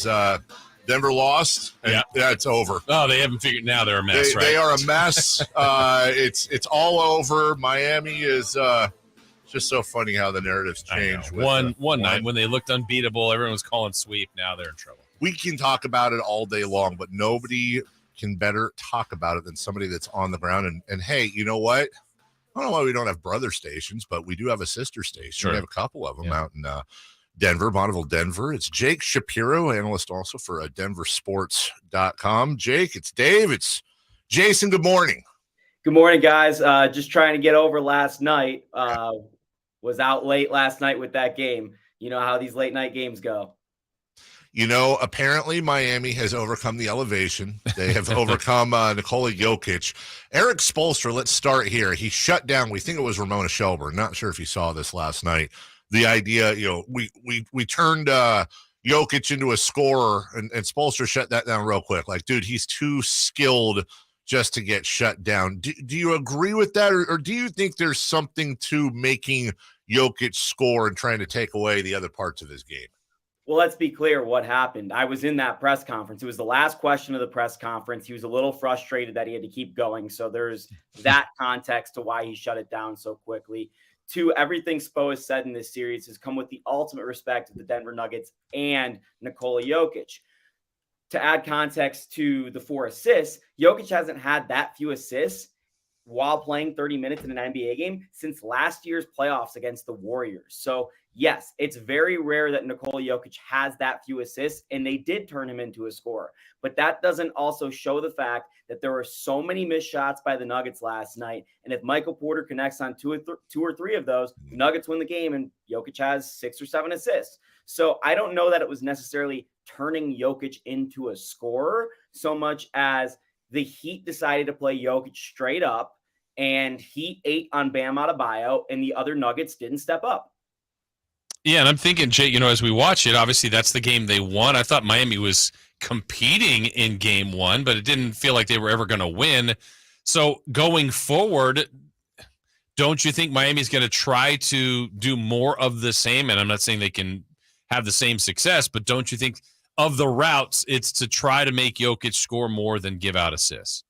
Denver lost. And yeah, it's over. Oh, they haven't figured. Now they're a mess, right? They are a mess. It's all over. Miami is just so funny how the narratives change. One night when they looked unbeatable, everyone was calling sweep. Now they're in trouble. We can talk about it all day long, but nobody can better talk about it than somebody that's on the ground. And hey, you know what? I don't know why we don't have brother stations, but we do have a sister station. Sure. We have a couple of them out in Denver, Bonneville, Denver. It's Jake Shapiro, analyst also for denversports.com. Jake, it's Dave, it's Jason. Good morning. Good morning, guys. Just trying to get over last night. Was out late last night with that game. You know how these late night games go. You know, apparently Miami has overcome the elevation. They have overcome Nikola Jokic. Eric Spoelstra, let's start here. He shut down, we think it was Ramona Shelburne. Not sure if you saw this last night. The idea, you know, we turned Jokic into a scorer, and Spoelstra shut that down real quick. Like, dude, he's too skilled just to get shut down. Do you agree with that, or do you think there's something to making Jokic score and trying to take away the other parts of his game? Well, let's be clear what happened. I was in that press conference. It was the last question of the press conference. He was a little frustrated that he had to keep going. So there's that context to why he shut it down so quickly. To everything Spo has said in this series has come with the ultimate respect of the Denver Nuggets and Nikola Jokic. To add context to the 4 assists, Jokic hasn't had that few assists while playing 30 minutes in an NBA game since last year's playoffs against the Warriors. So yes, it's very rare that Nikola Jokic has that few assists, and they did turn him into a scorer. But that doesn't also show the fact that there were so many missed shots by the Nuggets last night. And if Michael Porter connects on two or three of those, the Nuggets win the game, and Jokic has 6 or 7 assists. So I don't know that it was necessarily turning Jokic into a scorer so much as the Heat decided to play Jokic straight up, and he ate on Bam Adebayo, and the other Nuggets didn't step up. Yeah, and I'm thinking, Jay, you know, as we watch it, obviously that's the game they won. I thought Miami was competing in game 1, but it didn't feel like they were ever going to win. So going forward, don't you think Miami's going to try to do more of the same? And I'm not saying they can have the same success, but don't you think of the routes, it's to try to make Jokic score more than give out assists?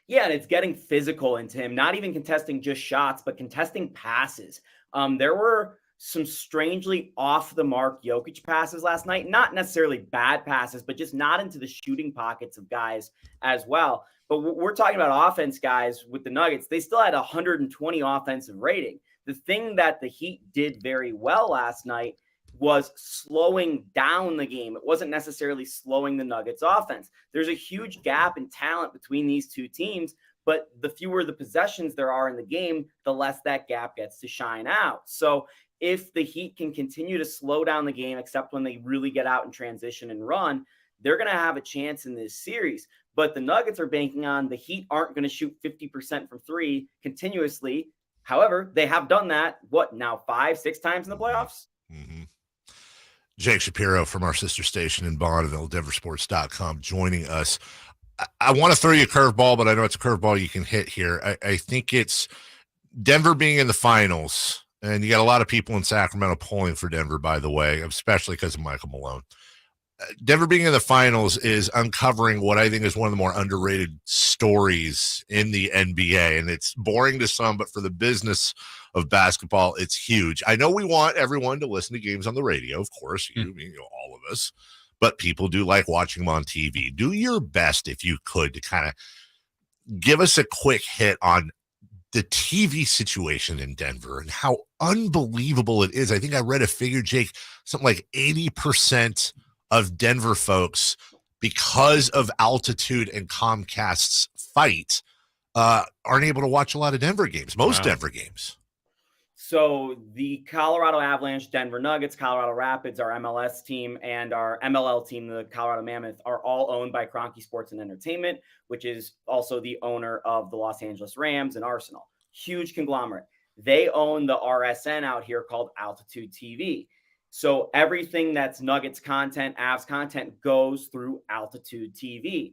Yeah, and it's getting physical into him, not even contesting just shots, but contesting passes. There were some strangely off-the-mark Jokic passes last night. Not necessarily bad passes, but just not into the shooting pockets of guys as well. But we're talking about offense, guys, with the Nuggets. They still had 120 offensive rating. The thing that the Heat did very well last night was slowing down the game. It wasn't necessarily slowing the Nuggets offense. There's a huge gap in talent between these two teams, but the fewer the possessions there are in the game, the less that gap gets to shine out. So if the Heat can continue to slow down the game, except when they really get out and transition and run, they're going to have a chance in this series. But the Nuggets are banking on the Heat aren't going to shoot 50% from 3 continuously. However, they have done that, now 5-6 times in the playoffs? Mm-hmm. Jake Shapiro from our sister station in Bonneville, denversports.com, joining us. I want to throw you a curveball, but I know it's a curveball you can hit here. I think it's Denver being in the finals, and you got a lot of people in Sacramento pulling for Denver, by the way, especially because of Michael Malone. Denver being in the finals is uncovering what I think is one of the more underrated stories in the NBA, and it's boring to some, but for the business of basketball, it's huge. I know we want everyone to listen to games on the radio, of course, all of us, but people do like watching them on TV. Do your best, if you could, to kind of give us a quick hit on the TV situation in Denver and how unbelievable it is. I think I read a figure, Jake, something like 80% of Denver folks, because of altitude and Comcast's fight, aren't able to watch a lot of Denver games, most Denver games. So the Colorado Avalanche, Denver Nuggets, Colorado Rapids, our MLS team, and our MLL team, the Colorado Mammoth, are all owned by Kroenke Sports and Entertainment, which is also the owner of the Los Angeles Rams and Arsenal. Huge conglomerate. They own the RSN out here called Altitude TV. So everything that's Nuggets content, Avs content goes through Altitude TV.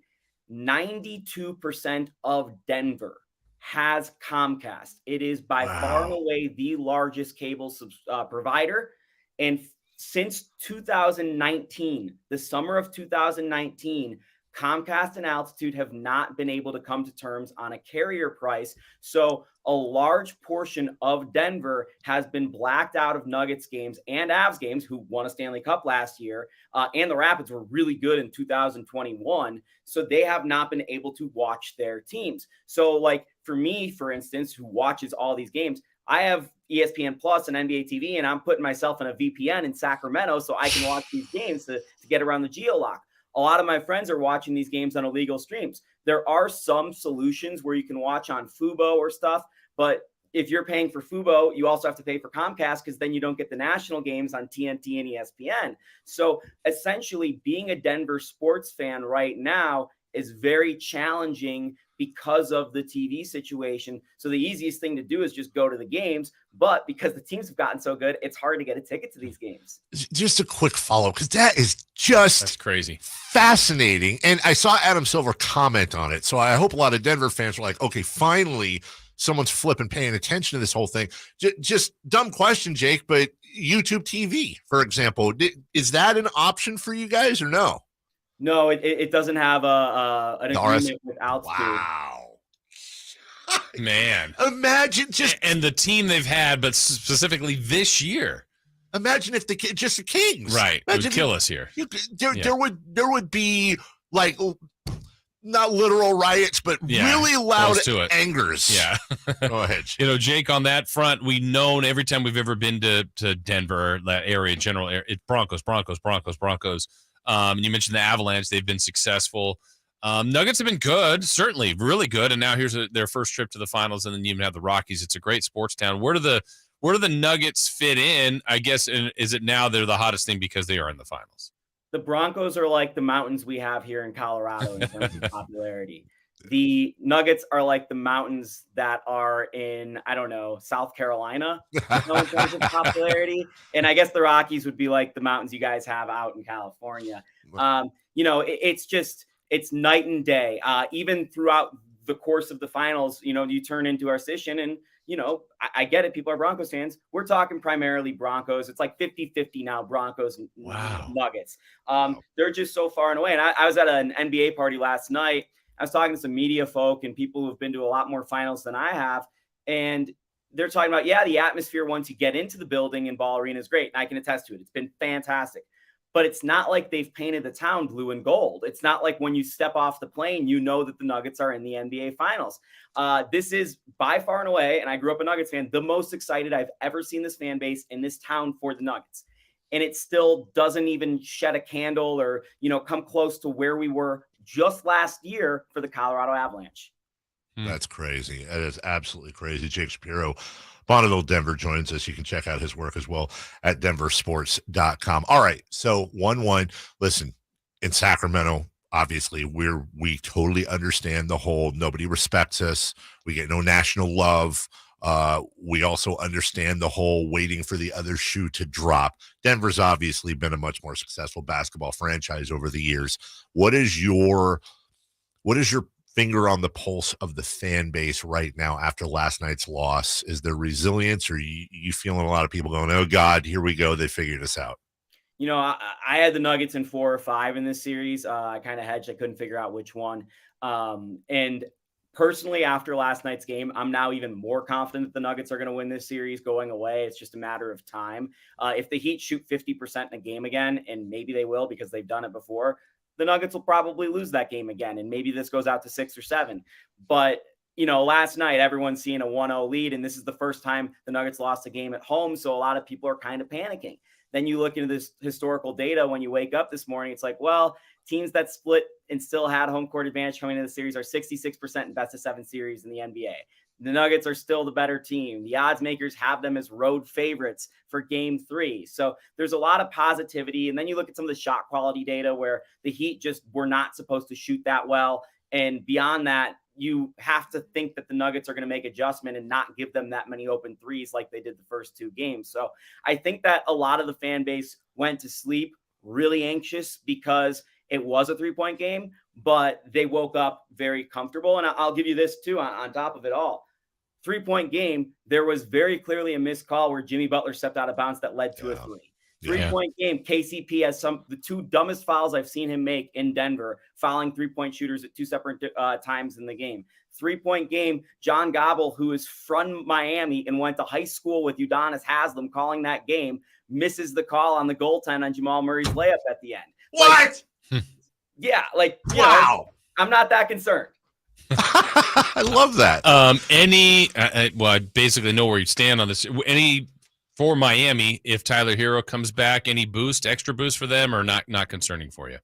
92% of Denver has Comcast. It is by far and away the largest cable provider. And since 2019, the summer of 2019, Comcast and Altitude have not been able to come to terms on a carrier price. So a large portion of Denver has been blacked out of Nuggets games and Avs games, who won a Stanley Cup last year. And the Rapids were really good in 2021. So they have not been able to watch their teams. So like for me, for instance, who watches all these games, I have ESPN Plus and NBA TV, and I'm putting myself in a VPN in Sacramento so I can watch these games to get around the geolock. A lot of my friends are watching these games on illegal streams. There are some solutions where you can watch on Fubo or stuff, but if you're paying for Fubo, you also have to pay for Comcast because then you don't get the national games on TNT and ESPN. So essentially, being a Denver sports fan right now is very challenging because of the TV situation. So the easiest thing to do is just go to the games. But because the teams have gotten so good, it's hard to get a ticket to these games. Just a quick follow, because that's crazy. Fascinating. And I saw Adam Silver comment on it. So I hope a lot of Denver fans are like, okay, finally someone's flipping paying attention to this whole thing. Just dumb question, Jake, but YouTube TV, for example, is that an option for you guys or no? No, it doesn't have an agreement with Altitude. Wow. Man. Imagine and the team they've had, but specifically this year. Imagine if the Kings. Right. It would kill us here. There would be like not literal riots, but really loud angers. Yeah. Go ahead. Jake, on that front, we've known every time we've ever been to Denver, that area, general area, it's Broncos. You mentioned the Avalanche. They've been successful. Nuggets have been good, certainly really good. And now here's their first trip to the finals, and then you even have the Rockies. It's a great sports town. Where do the Nuggets fit in? I guess, and is it now they're the hottest thing because they are in the finals? The Broncos are like the mountains we have here in Colorado in terms of popularity. The Nuggets are like the mountains that are in, I don't know, South Carolina in terms of popularity. And I guess the Rockies would be like the mountains you guys have out in California. It's night and day. Even throughout the course of the finals, you turn into our station and, I get it. People are Broncos fans. We're talking primarily Broncos. It's like 50-50 now, Broncos and Nuggets. They're just so far and away. And I was at an NBA party last night. I was talking to some media folk and people who've been to a lot more finals than I have. And they're talking about, the atmosphere once you get into the building and Ball Arena is great. And I can attest to it. It's been fantastic. But it's not like they've painted the town blue and gold. It's not like when you step off the plane, that the Nuggets are in the NBA Finals. This is by far and away, and I grew up a Nuggets fan, the most excited I've ever seen this fan base in this town for the Nuggets. And it still doesn't even shed a candle or, come close to where we were just last year for the Colorado Avalanche. That's crazy. That is absolutely crazy. Jake Shapiro, Bonneville, Denver, joins us. You can check out his work as well at denversports.com. All right. So 1-1. Listen, in Sacramento, obviously, we totally understand the whole nobody respects us. We get no national love. We also understand the whole waiting for the other shoe to drop. Denver's obviously been a much more successful basketball franchise over the years. What is your finger on the pulse of the fan base right now after last night's loss? Is there resilience, or you feeling a lot of people going, oh God, here we go, they figured us out? I had the Nuggets in 4 or 5 in this series. I kind of hedged. I couldn't figure out which one. And personally, after last night's game, I'm now even more confident that the Nuggets are going to win this series going away. It's just a matter of time. If the Heat shoot 50% in a game again, and maybe they will because they've done it before, the Nuggets will probably lose that game again. And maybe this goes out to 6 or 7. But, last night, everyone's seeing a 1-0 lead. And this is the first time the Nuggets lost a game at home. So a lot of people are kind of panicking. Then you look into this historical data when you wake up this morning. It's like, well, teams that split and still had home court advantage coming into the series are 66% in best of 7 series in the NBA. The Nuggets are still the better team. The odds makers have them as road favorites for game 3. So there's a lot of positivity. And then you look at some of the shot quality data where the Heat just were not supposed to shoot that well. And beyond that, you have to think that the Nuggets are going to make adjustment and not give them that many open threes like they did the first 2 games. So I think that a lot of the fan base went to sleep really anxious because it was a 3-point game, but they woke up very comfortable. And I'll give you this too on top of it all. 3-point game, there was very clearly a missed call where Jimmy Butler stepped out of bounds that led to a 3. 3-point game, KCP has the two dumbest fouls I've seen him make in Denver, fouling 3-point shooters at two separate times in the game. 3-point game, John Gobble, who is from Miami and went to high school with Udonis Haslem calling that game, misses the call on the goaltend on Jamal Murray's layup at the end. What? Yeah, like, wow. I'm not that concerned. I love that. Well, I basically know where you stand on this. Any for Miami, if Tyler Hero comes back, any extra boost for them, or not concerning for you?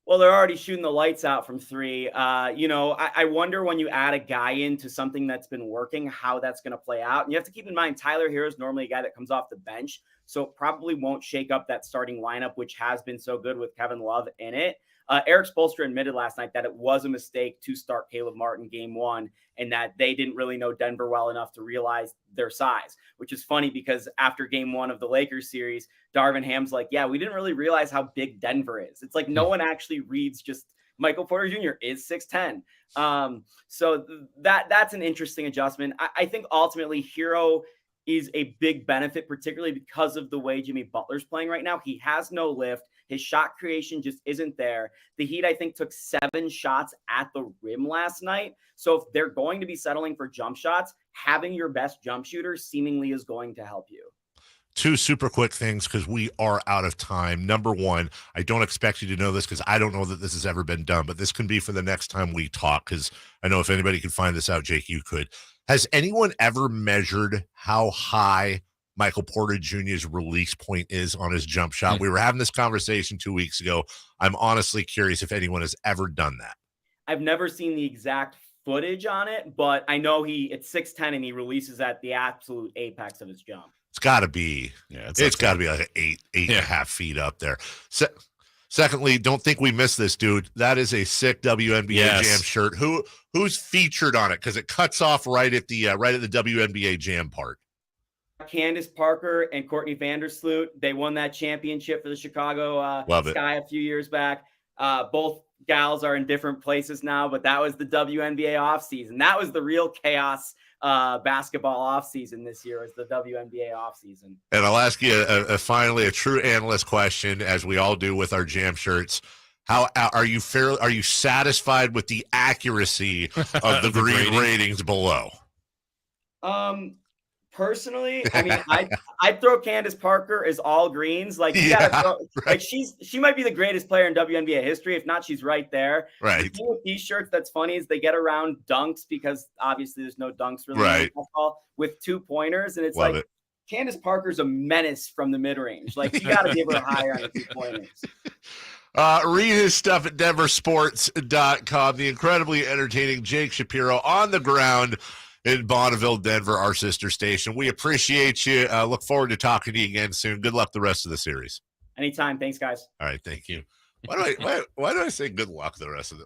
Well, they're already shooting the lights out from three. I wonder when you add a guy into something that's been working, how that's going to play out. And you have to keep in mind, Tyler Hero is normally a guy that comes off the bench, so it probably won't shake up that starting lineup, which has been so good with Kevin Love in it. Eric Spoelstra admitted last night that it was a mistake to start Caleb Martin game one, and that they didn't really know Denver well enough to realize their size, which is funny because after game one of the Lakers series, Darvin Ham's like, yeah, we didn't really realize how big Denver is. It's like no one actually reads just Michael Porter Jr. is 6'10". So that's an interesting adjustment. I think ultimately Hero is a big benefit, particularly because of the way Jimmy Butler's playing right now. He has no lift. His shot creation just isn't there. The Heat, I think, took 7 shots at the rim last night. So if they're going to be settling for jump shots, having your best jump shooter seemingly is going to help you. 2 super quick things because we are out of time. Number one, I don't expect you to know this because I don't know that this has ever been done, but this can be for the next time we talk because I know if anybody can find this out, Jake, you could. Has anyone ever measured how high Michael Porter Jr.'s release point is on his jump shot? We were having this conversation 2 weeks ago. I'm honestly curious if anyone has ever done that. I've never seen the exact footage on it, but I know it's 6'10" and he releases at the absolute apex of his jump. It's got to be. Yeah, it's got to be like 8.5 feet up there. Secondly, don't think we missed this, dude. That is a sick WNBA Jam shirt. Who's featured on it? Because it cuts off right at the WNBA Jam part. Candace Parker and Courtney Vandersloot. They won that championship for the Chicago Sky a few years back. Both gals are in different places now, but that was the WNBA offseason. That was the real chaos basketball offseason this year, is the WNBA offseason. And I'll ask you finally a true analyst question, as we all do with our Jam shirts. How are you satisfied with the accuracy of the green ratings below? Personally, I mean, I'd throw Candace Parker as all greens. Like, you gotta throw, like she might be the greatest player in WNBA history. If not, she's right there. Right. The thing with these shirts that's funny is they get around dunks because obviously there's no dunks really in football, with 2-pointers, and it's Candace Parker's a menace from the mid-range. Like, you got to give her higher on the 2-pointers. Read his stuff at denversports.com. The incredibly entertaining Jake Shapiro on the ground in Bonneville, Denver, our sister station. We appreciate you. Look forward to talking to you again soon. Good luck the rest of the series. Anytime. Thanks, guys. All right. Thank you. Why do I say good luck the rest of the